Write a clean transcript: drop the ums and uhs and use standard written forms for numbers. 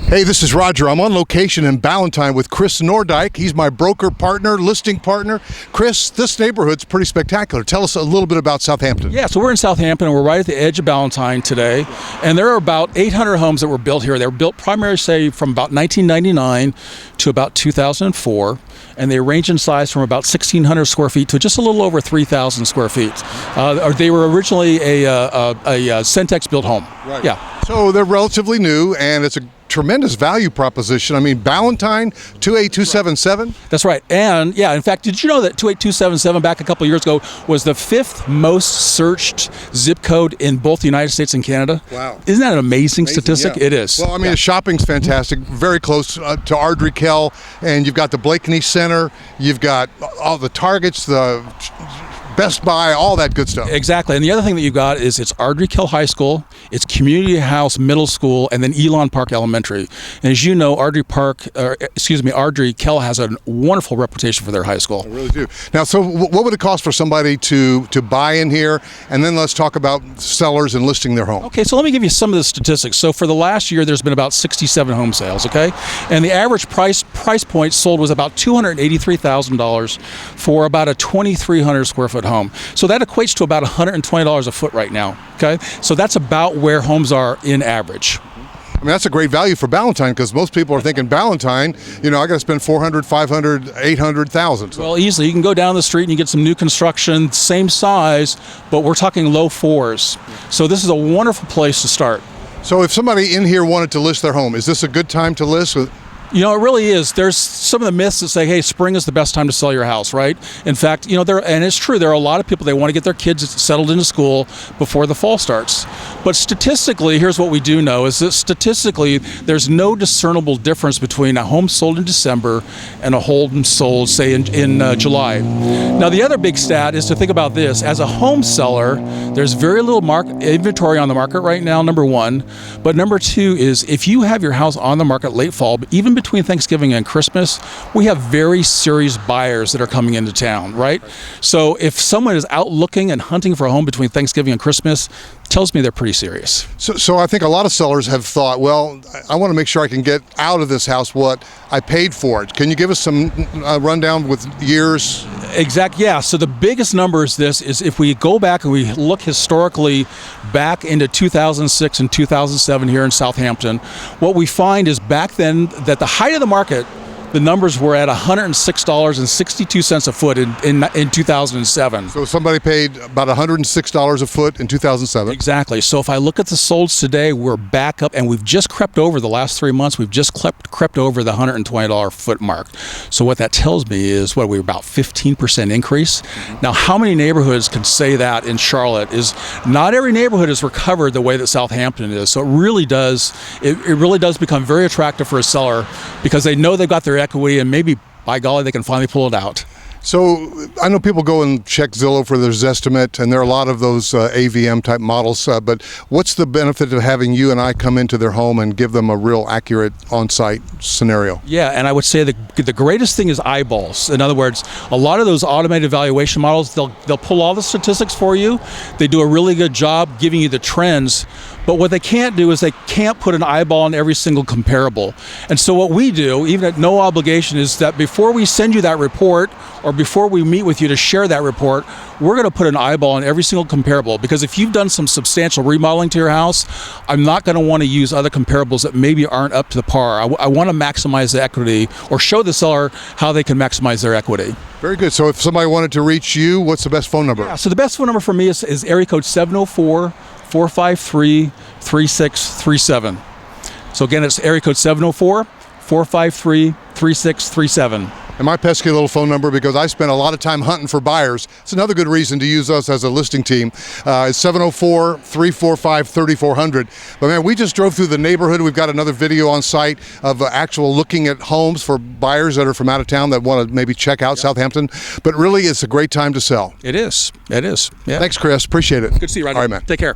Hey, this is Roger. I'm on location in Ballantyne with Chris Nordyke. He's my broker partner, listing partner. Chris, this neighborhood's pretty spectacular. Tell us a little bit about Southampton. Yeah, so we're in Southampton, and we're right at the edge of Ballantyne today. And there are about 800 homes that were built here. They were built primarily, say, from about 1999 to about 2004. And they range in size from about 1,600 square feet to just a little over 3,000 square feet. They were originally a Centex-built home. Right. Yeah. So they're relatively new, and it's a tremendous value proposition. I mean, Ballantyne, 28277. That's right. And yeah, in fact, did you know that 28277 back a couple of years ago was the 5th most searched zip code in both the United States and Canada? Wow. Isn't that an amazing statistic? Yeah. It is. Well, I mean, the shopping's fantastic. Very close to Ardrey-Kell, and you've got the Blakeney Center. You've got all the Targets, the Best Buy, all that good stuff. Exactly. And the other thing that you've got is it's Ardrey-Kell High School, it's Community House Middle School, and then Elon Park Elementary. And as you know, Ardrey-Kell has a wonderful reputation for their high school. I really do. Now, so what would it cost for somebody to buy in here? And then let's talk about sellers and listing their home. Okay, so let me give you some of the statistics. So for the last year, there's been about 67 home sales, okay? And the average price point sold was about $283,000 for about a 2,300 square foot home. So that equates to about $120 a foot right now, okay? So that's about where homes are in average. I mean, that's a great value for Ballantyne, because most people are thinking Ballantyne, you know, I got to spend 400, 500, 800,000. Well, easily. You can go down the street and you get some new construction, same size, but we're talking low fours. So this is a wonderful place to start. So if somebody in here wanted to list their home, is this a good time to list? You know, it really is. There's some of the myths that say, hey, spring is the best time to sell your house, right? In fact, you know, and it's true, there are a lot of people, they want to get their kids settled into school before the fall starts. But statistically, here's what we do know, is that statistically, there's no discernible difference between a home sold in December and a home sold, say, in July. Now, the other big stat is to think about this. As a home seller, there's very little inventory on the market right now, number one. But number two is, if you have your house on the market late fall, even between Thanksgiving and Christmas, we have very serious buyers that are coming into town, right? So if someone is out looking and hunting for a home between Thanksgiving and Christmas, tells me they're pretty serious. So I think a lot of sellers have thought, well, I want to make sure I can get out of this house what I paid for it. Can you give us some rundown with years? Exactly, yeah. So the biggest number is this, is if we go back and we look historically back into 2006 and 2007 here in Southampton, what we find is back then that the height of the market, the numbers were at $106.62 a foot in 2007. So somebody paid about $106 a foot in 2007. Exactly. So if I look at the solds today, we're back up, and we've just crept over the last 3 months. We've just crept over the $120 foot mark. So what that tells me is, we're about 15% increase. Now, how many neighborhoods can say that in Charlotte? Is not every neighborhood is recovered the way that Southampton is. So it really does become very attractive for a seller, because they know they've got their equity, and maybe, by golly, they can finally pull it out. So I know people go and check Zillow for their Zestimate, and there are a lot of those AVM type models, but what's the benefit of having you and I come into their home and give them a real accurate on-site scenario? Yeah, and I would say the greatest thing is eyeballs. In other words, a lot of those automated valuation models, they'll pull all the statistics for you. They do a really good job giving you the trends, but what they can't do is they can't put an eyeball on every single comparable. And so what we do, even at no obligation, is that before we send you that report, or before we meet with you to share that report, we're going to put an eyeball on every single comparable, because if you've done some substantial remodeling to your house, I'm not going to want to use other comparables that maybe aren't up to the par. I want to maximize the equity, or show the seller how they can maximize their equity. Very good. So if somebody wanted to reach you, what's the best phone number? Yeah, so the best phone number for me is area code 704-453-3637. So again, it's area code 704-453-3637. And my pesky little phone number, because I spent a lot of time hunting for buyers. It's another good reason to use us as a listing team. It's 704-345-3400. But man, we just drove through the neighborhood. We've got another video on site of actual looking at homes for buyers that are from out of town that want to maybe check out Southampton. But really, it's a great time to sell. It is. It is. Yeah. Thanks, Chris. Appreciate it. Good to see you, Roger. All right, man. Take care.